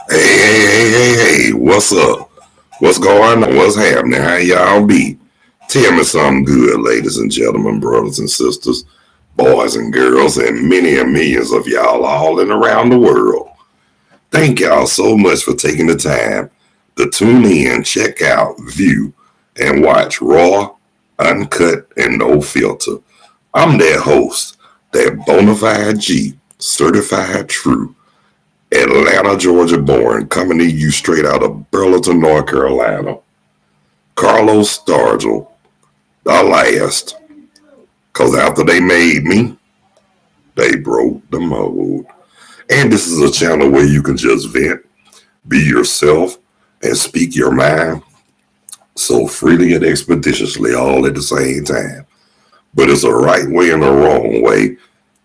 Hey, what's up? What's going on? What's happening? How y'all be? Tell me something good, ladies and gentlemen, brothers and sisters, boys and girls, and many and millions of y'all all and around the world. Thank y'all so much for taking the time to tune in, check out, view, and watch Raw, Uncut, and No Filter. I'm their host, that bona fide G, certified true, Atlanta, Georgia born, coming to you straight out of Burlington, North Carolina. Carlos Stargell, the last. Because after they made me, they broke the mold. And this is a channel where you can just vent, be yourself, and speak your mind so freely and expeditiously all at the same time. But it's a right way and a wrong way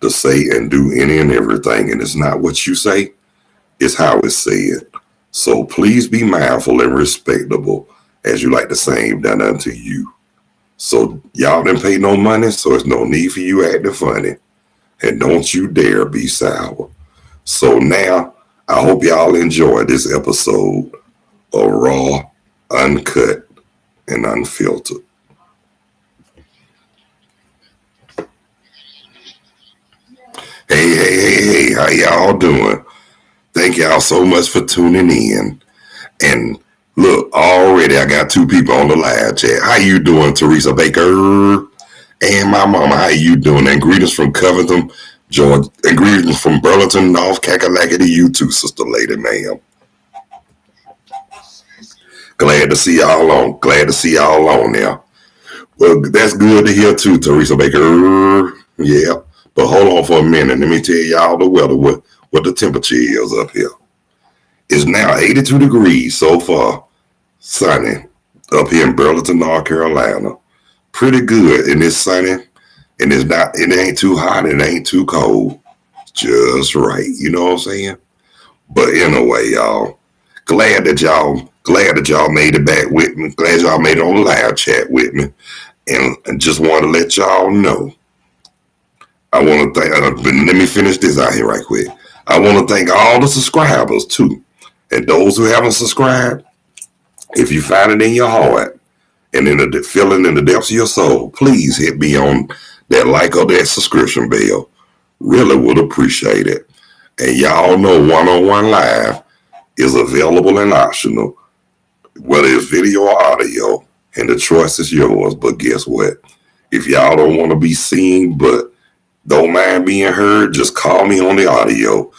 to say and do any and everything. And it's not what you say, it's how it's said. So please be mindful and respectable as you like the same done unto you. So y'all didn't pay no money, so there's no need for you acting funny. And don't you dare be sour. So now, I hope y'all enjoy this episode of Raw, Uncut, and Unfiltered. Hey, how y'all doing? Thank y'all so much for tuning in. And look, already I got two people on the live chat. How you doing, Teresa Baker? And my mama, how you doing? And greetings from Covington, Georgia. And greetings from Burlington, North Kakalaki to you too, sister lady, ma'am. Glad to see y'all on. Glad to see y'all on now. Well, that's good to hear too, Teresa Baker. Yeah. But hold on for a minute. Let me tell y'all the weather, what the temperature is up here. It's now 82 degrees so far, sunny, up here in Burlington, North Carolina. Pretty good, and it's sunny, and it ain't too hot, it ain't too cold. Just right, you know what I'm saying? But anyway, y'all, glad that y'all made it back with me. Glad y'all made it on the live chat with me. And just want to let y'all know, I want to thank, let me finish this out here right quick. I want to thank all the subscribers too. And those who haven't subscribed, if you find it in your heart and in the feeling in the depths of your soul, please hit me on that like or that subscription bell. Really would appreciate it. And y'all know one-on-one live is available and optional, whether it's video or audio, and the choice is yours. But guess what? If y'all don't want to be seen but don't mind being heard, just call me on the audio.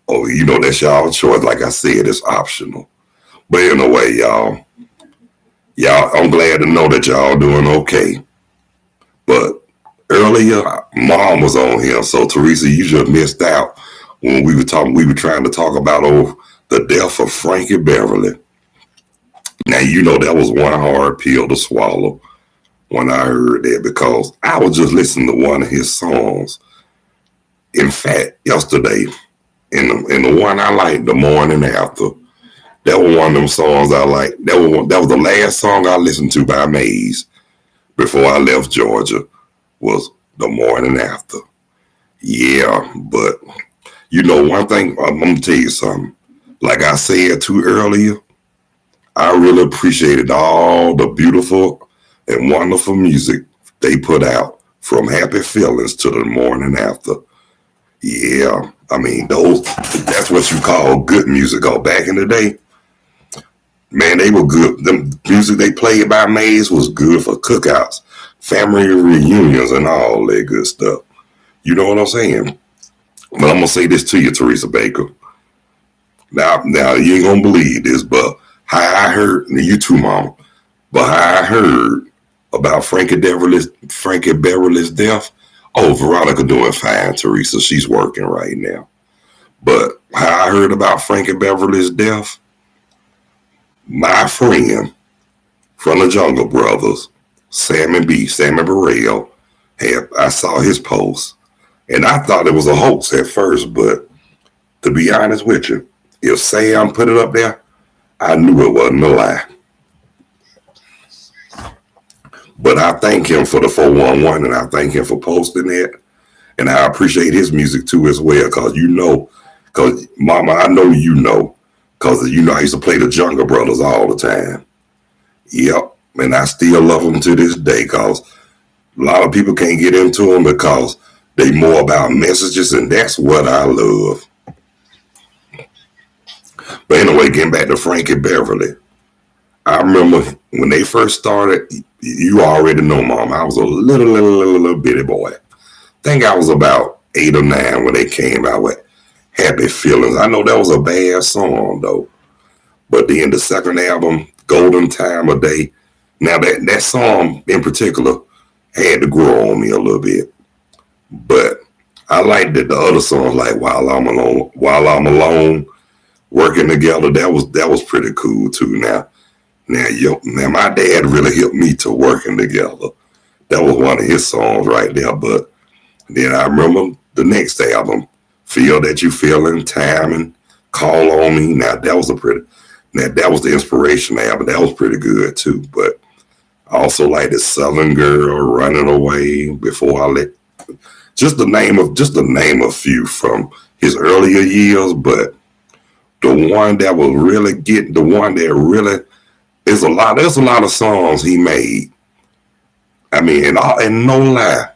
Oh, you know, that's y'all choice. Like I said, it's optional. But anyway, y'all, I'm glad to know that y'all doing okay. But earlier, Mom was on here. So, Teresa, you just missed out when we were trying to talk about the death of Frankie Beverly. Now, you know, that was one hard pill to swallow when I heard that, because I was just listening to one of his songs. In fact, yesterday, in the one I liked, The Morning After, that was one of them songs I liked. That was the last song I listened to by Maze before I left Georgia, was The Morning After. Yeah, but you know, one thing, I'm going to tell you something. Like I said too earlier, I really appreciated all the beautiful and wonderful music they put out, from Happy Feelings to The Morning After. Yeah, I mean, that's what you call good music. Oh, back in the day, man, they were good. The music they played by Maze was good for cookouts, family reunions, and all that good stuff. You know what I'm saying? But I'm going to say this to you, Teresa Baker. Now, you ain't going to believe this, but how I heard, you too, Mom, but how I heard about Frankie Beverly's death. Oh, Veronica doing fine, Teresa. She's working right now. But how I heard about Frankie Beverly's death, my friend from the Jungle Brothers, Sammy Burrell, I saw his post. And I thought it was a hoax at first, but to be honest with you, if Sam put it up there, I knew it wasn't a lie. But I thank him for the 411 and I thank him for posting it. And I appreciate his music too as well, because because Mama, I know because I used to play the Jungle Brothers all the time. Yep, and I still love them to this day, because a lot of people can't get into them because they more about messages, and that's what I love. But anyway, getting back to Frankie Beverly, I remember when they first started, you already know, Mom, I was a little bitty boy. I think I was about 8 or 9 when they came out with Happy Feelings. I know that was a bad song, though. But then the second album, Golden Time of Day, now that song in particular had to grow on me a little bit. But I liked the other songs, like While I'm Alone, Working Together. That was pretty cool too. Now my dad really helped me to Working Together. That was one of his songs right there. But then I remember the next album, Feel That You Feeling, Time, and Call on Me. Now that was the inspiration album. That was pretty good too. But I also like the Southern Girl, Running Away, Before I Let. Just the name a few from his earlier years. But the one that was really getting, the one that really there's a lot of songs he made. I mean, and no lie,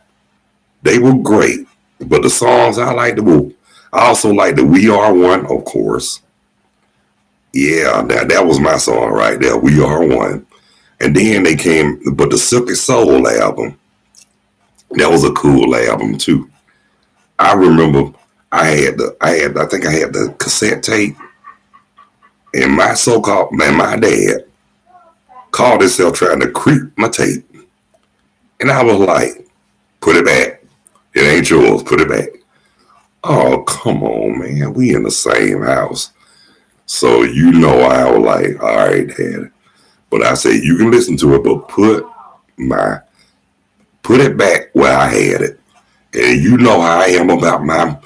they were great. But the songs I also like the We Are One, of course. Yeah, that was my song right there, We Are One. And then but the Silky Soul album, that was a cool album too. I remember I think I had the cassette tape, and my dad called himself trying to creep my tape. And I was like, put it back. It ain't yours, put it back. Oh, come on, man. We in the same house. So I was like, all right, Dad. But I said, you can listen to it, but put it back where I had it. And you know how I am about my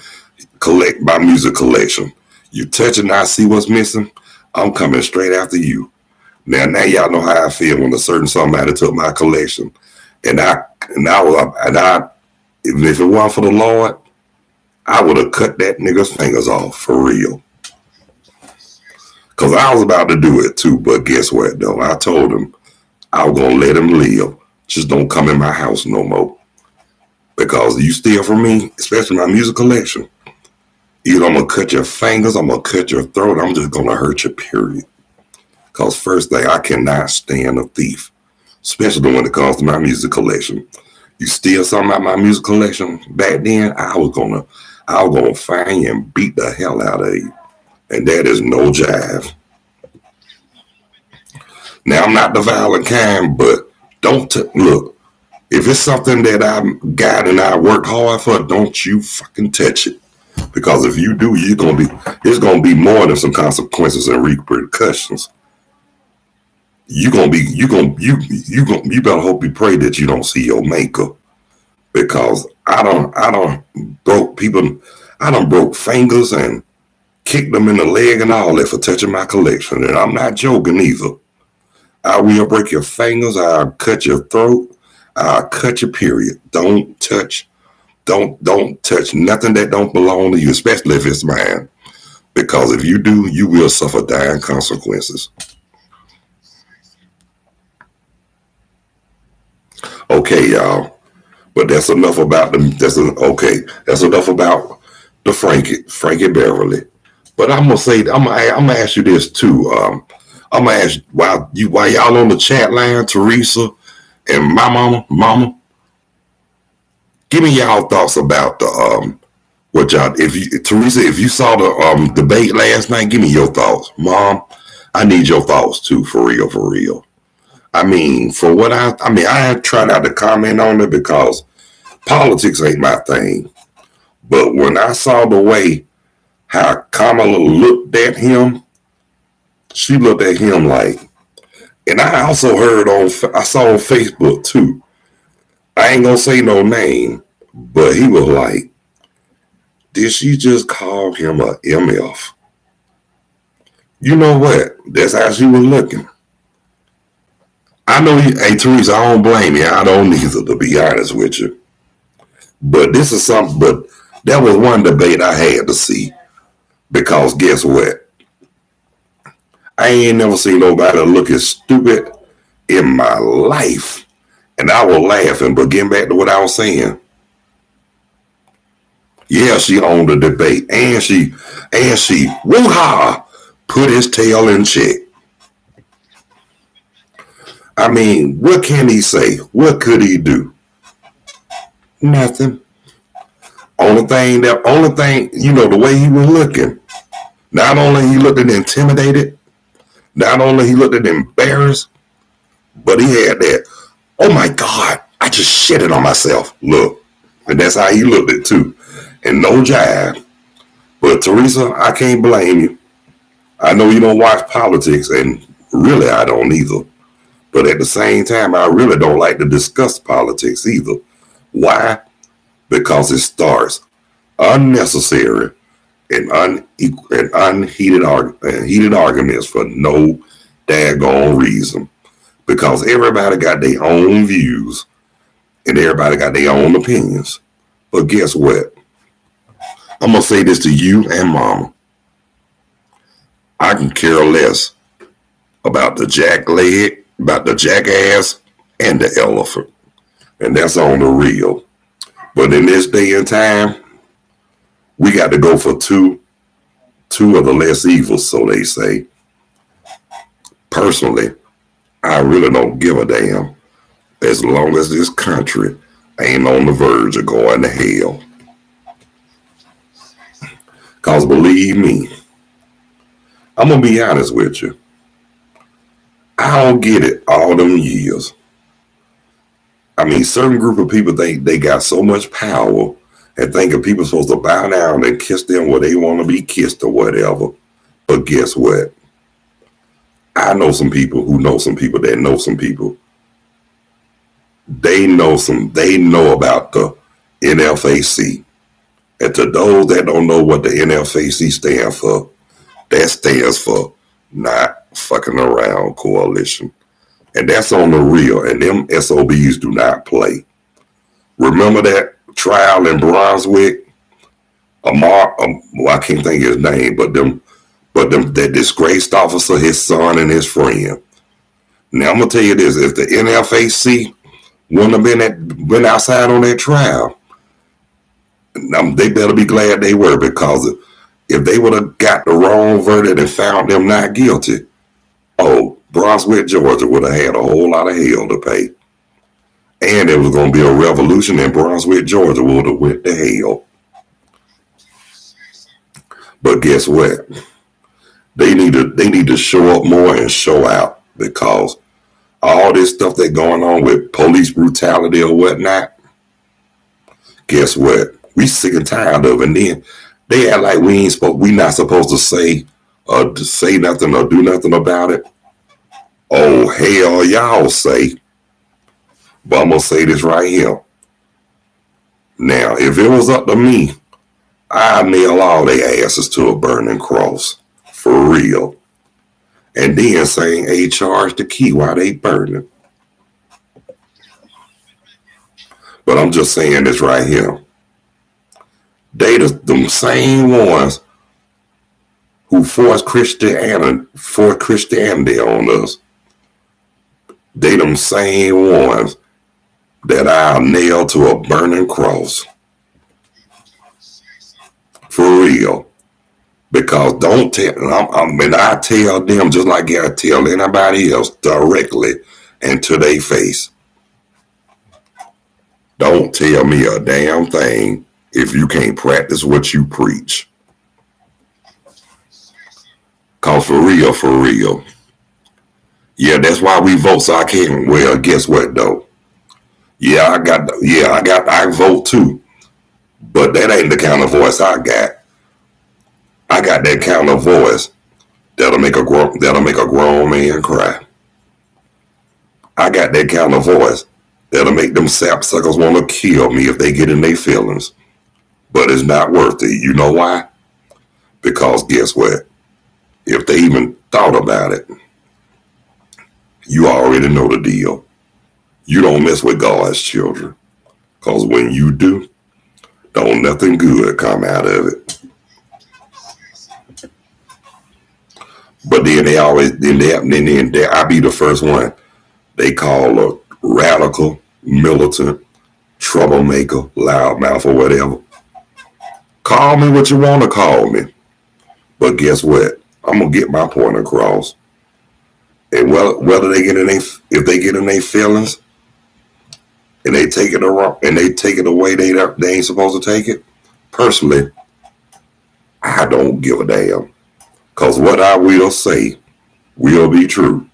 music collection. You touch it and I see what's missing, I'm coming straight after you. Now y'all know how I feel when a certain somebody took my collection. And if it weren't for the Lord, I would have cut that nigga's fingers off for real. Because I was about to do it too, but guess what though? I told him I was going to let him live. Just don't come in my house no more. Because you steal from me, especially my music collection, either I'm going to cut your fingers, I'm going to cut your throat, I'm just going to hurt you, period. Because first thing, I cannot stand a thief, especially when it comes to my music collection. You steal something out of my music collection, back then, I was gonna find you and beat the hell out of you. And that is no jive. Now, I'm not the violent kind, but look, if it's something that I got and I worked hard for, don't you fucking touch it. Because if you do, it's gonna be more than some consequences and repercussions. You better hope you pray that you don't see your maker. Because I done broke fingers and kicked them in the leg and all that for touching my collection. And I'm not joking either. I will break your fingers, I'll cut your throat, I'll cut your period. Don't touch nothing that don't belong to you, especially if it's mine. Because if you do, you will suffer dire consequences. Okay, y'all. But that's enough about them. That's enough about the Frankie Beverly. But I'm gonna ask you this too. I'm gonna ask while y'all on the chat line, Teresa and my mama, give me y'all thoughts about the what y'all. Teresa, if you saw the debate last night, give me your thoughts. Mom, I need your thoughts too, for real. I mean, I try not to comment on it because politics ain't my thing. But when I saw the way how Kamala looked at him, she looked at him like, and I also I saw on Facebook too. I ain't gonna say no name, but he was like, did she just call him a MF? You know what? That's how she was looking. I know hey Teresa, I don't blame you. I don't either, to be honest with you. But this is something, but that was one debate I had to see. Because guess what? I ain't never seen nobody look as stupid in my life. And I was laughing, but getting back to what I was saying. Yeah, she owned the debate. And she, woo-ha, put his tail in check. I mean, what can he say? What could he do? Nothing. Only thing, you know, the way he was looking. Not only he looked intimidated, not only he looked embarrassed, but he had that, oh my God, I just shitted on myself. Look. And that's how he looked at too. And no jive. But Teresa, I can't blame you. I know you don't watch politics, and really I don't either. But at the same time, I really don't like to discuss politics either. Why? Because it starts unnecessary and heated arguments for no daggone reason. Because everybody got their own views and everybody got their own opinions. But guess what? I'm going to say this to you and Mama. I can care less about the jack leg, about the jackass, and the elephant. And that's on the real. But in this day and time, we got to go for two of the less evil, so they say. Personally, I really don't give a damn as long as this country ain't on the verge of going to hell. Because believe me, I'm going to be honest with you. I don't get it all them years. I mean, certain group of people think they got so much power and thinking people supposed to bow down and kiss them where they want to be kissed or whatever. But guess what? I know some people who know some people that know some people. They know about the NFAC. And to those that don't know what the NFAC stands for, that stands for Not Fucking Around Coalition. And that's on the real. And them SOBs do not play. Remember that trial in Brunswick? I can't think of his name, but that disgraced officer, his son and his friend. Now I'm gonna tell you this: if the NFAC wouldn't have been outside on that trial, they better be glad they were, because if they would have got the wrong verdict and found them not guilty, Brunswick, Georgia would have had a whole lot of hell to pay. And there was going to be a revolution, and Brunswick, Georgia would have went to hell. But guess what? They need to show up more and show out, because all this stuff that's going on with police brutality or whatnot, guess what? We sick and tired of it. And then they act like we not supposed to say nothing or do nothing about it. Oh, hell, y'all say. But I'm going to say this right here. Now, if it was up to me, I'd nail all their asses to a burning cross. For real. And then saying, hey, charge the key while they burning. But I'm just saying this right here. They them same ones who forced Christianity on us. They them same ones that I'll nail to a burning cross. For real. Because don't tell, I tell them just like I tell anybody else directly and to their face. Don't tell me a damn thing if you can't practice what you preach. Cause for real. Yeah, that's why we vote, so I can't. Well, guess what though? I vote too. But that ain't the kind of voice I got. I got that kind of voice that'll make a grown man cry. I got that kind of voice that'll make them sapsuckers want to kill me if they get in their feelings. But it's not worth it. You know why? Because guess what? If they even thought about it, you already know the deal. You don't mess with God's children. Because when you do, don't nothing good come out of it. But then I be the first one they call a radical, militant, troublemaker, loudmouth, or whatever. Call me what you want to call me. But guess what? I'm going to get my point across. And whether they get in if they get in their feelings and they take it wrong and they take it away they ain't supposed to take it, personally, I don't give a damn. Because what I will say will be true.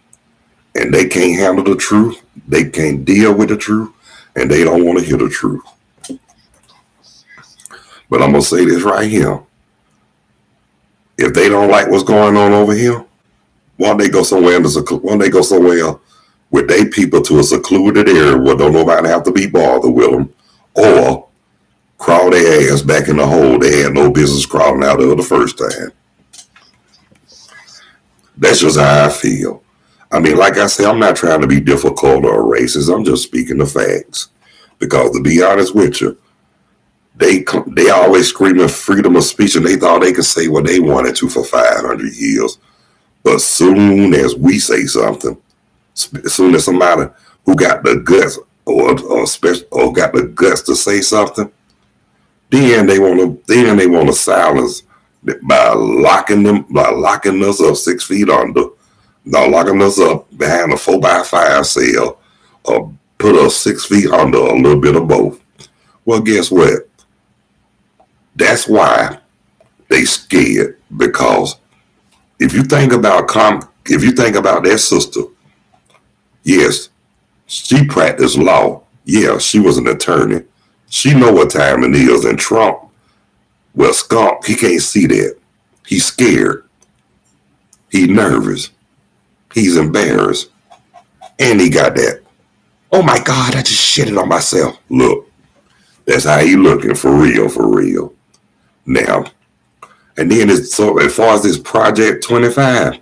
And they can't handle the truth. They can't deal with the truth. And they don't want to hear the truth. But I'm going to say this right here. If they don't like what's going on over here, why don't they go somewhere with their people to a secluded area where don't nobody have to be bothered with them, or crawl their ass back in the hole they had no business crawling out of the first time. That's just how I feel. I mean, like I said, I'm not trying to be difficult or racist. I'm just speaking the facts. Because to be honest with you, they always screaming freedom of speech, and they thought they could say what they wanted to for 500 years. But soon as we say something, as soon as somebody who got the guts or got the guts to say something, then they want to silence by locking us up 6 feet under, locking us up behind a 4x5 cell, or put us 6 feet under, a little bit of both. Well, guess what? That's why they scared, because if you think about that sister, yes, she practiced law. Yeah, she was an attorney. She know what time it is. And Trump, well, skunk, he can't see that. He's scared. He's nervous. He's embarrassed. And he got that. Oh my God, I just shitted on myself. Look, that's how he looking, for real, for real. Now, and then so as far as this Project 25,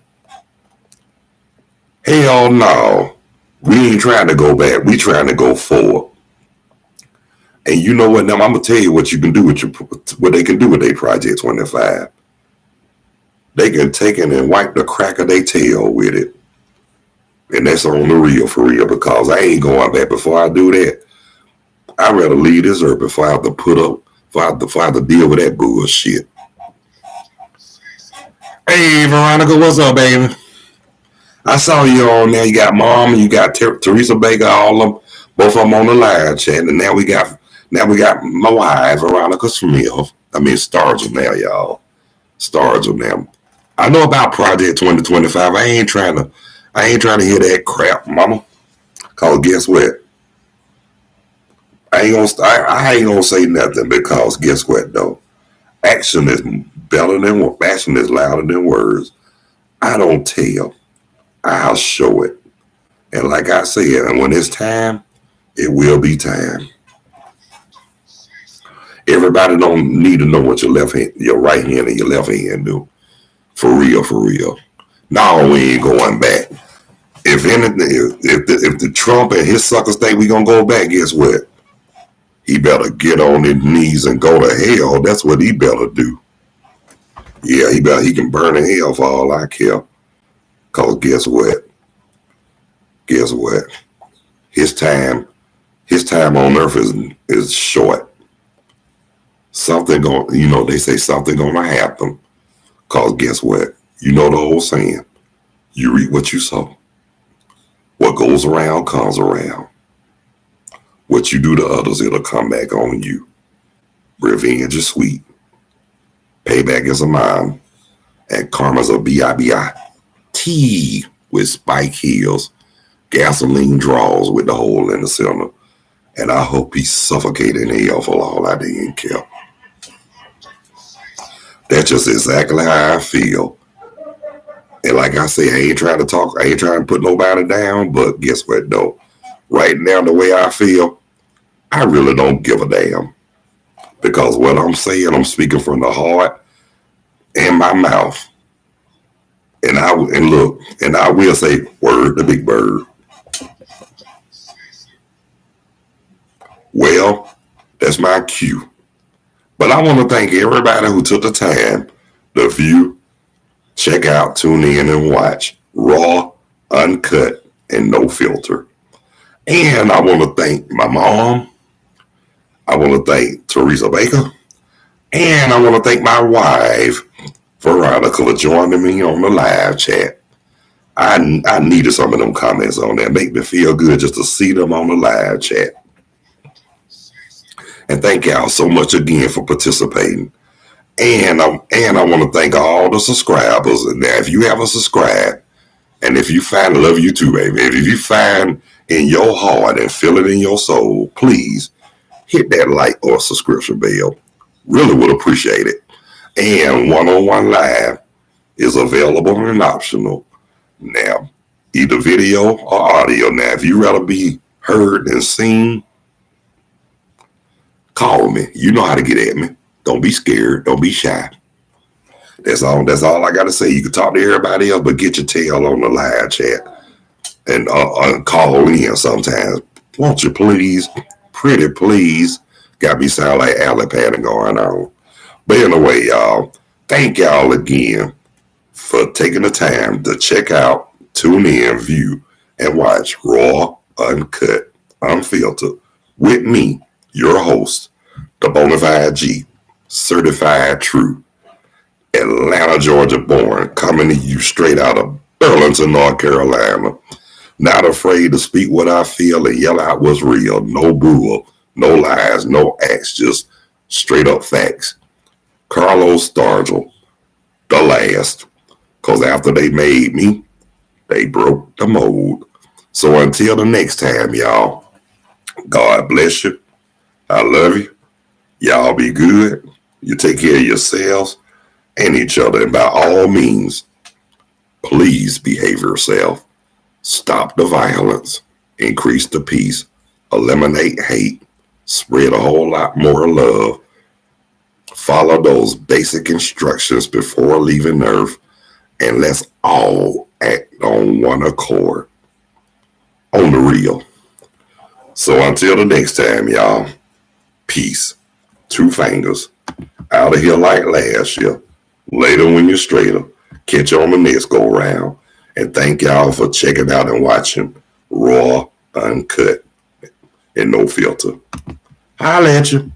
hell no, we ain't trying to go back. We trying to go forward. And you know what? Now I'm gonna tell you what you can do with what they can do with their Project 25. They can take it and wipe the crack of their tail with it, and that's on the real, for real. Because I ain't going back. Before I do that, I'd rather leave this earth before I have to before I have to deal with that bullshit. Hey, Veronica, what's up, baby? I saw you on there. You got Mom and you got Teresa Baker, all of them, both of them on the live chat. And now we got my wife, Veronica Smith. I mean, stars of now, y'all. Stars of now. I know about Project 2025. I ain't trying to hear that crap, mama. Cause guess what? I ain't gonna say nothing, because guess what though? Action is louder than words. I don't tell. I'll show it. And like I said, and when it's time, it will be time. Everybody don't need to know what your right hand and your left hand do. For real, for real. No, we ain't going back. If anything, if the Trump and his suckers think we gonna go back, guess what? He better get on his knees and go to hell. That's what he better do. Yeah, he can burn in hell for all I care. Cause guess what? Guess what? His time on earth is short. They say something gonna happen. Cause guess what? You know the old saying, you reap what you sow. What goes around comes around. What you do to others, it'll come back on you. Revenge is sweet. Payback is a mom. And karma's a B-I-B-I-T with spike heels, gasoline draws with the hole in the center. And I hope he suffocated in hell for all I didn't care. That's just exactly how I feel. And like I say, I ain't trying to talk, I ain't trying to put nobody down, but guess what though? Right now, the way I feel, I really don't give a damn. Because what I'm saying, I'm speaking from the heart and my mouth. And I will say, word to Big Bird. Well, that's my cue. But I want to thank everybody who took the time to view, check out, tune in, and watch Raw, Uncut, and No Filter. And I want to thank my mom. I want to thank Teresa Baker. And I want to thank my wife, Veronica, for joining me on the live chat. I needed some of them comments on there. Make me feel good just to see them on the live chat. And thank y'all so much again for participating. And I want to thank all the subscribers. And now, if you haven't subscribed, and if you find, I love you too, baby. If you find in your heart and feel it in your soul, please hit that like or subscription bell. Really would appreciate it. And one-on-one live is available and optional. Now, either video or audio. Now, if you rather be heard and seen, call me. You know how to get at me. Don't be scared. Don't be shy. That's all I got to say. You can talk to everybody else, but get your tail on the live chat and call in sometimes. Won't you please? Pretty please. Got me sound like alley padding going on. But anyway, y'all, thank y'all again for taking the time to check out, tune in, view, and watch Raw, Uncut, Unfiltered with me, your host, the Bonafide G, certified true, Atlanta, Georgia born, coming to you straight out of Burlington, North Carolina. Not afraid to speak what I feel and yell out what's real. No bull, no lies, no acts, just straight up facts. Carlos Stargell, the last. Because after they made me, they broke the mold. So until the next time, y'all, God bless you. I love you. Y'all be good. You take care of yourselves and each other. And by all means, please behave yourself. Stop the violence. Increase the peace. Eliminate hate. Spread a whole lot more love. Follow those basic instructions before leaving Earth. And let's all act on one accord. On the real. So until the next time, y'all, peace. 2 fingers. Out of here like last year. Later when you're straighter. Catch you on the next go round. And thank y'all for checking out and watching Raw, Uncut, and No Filter. Holla at you.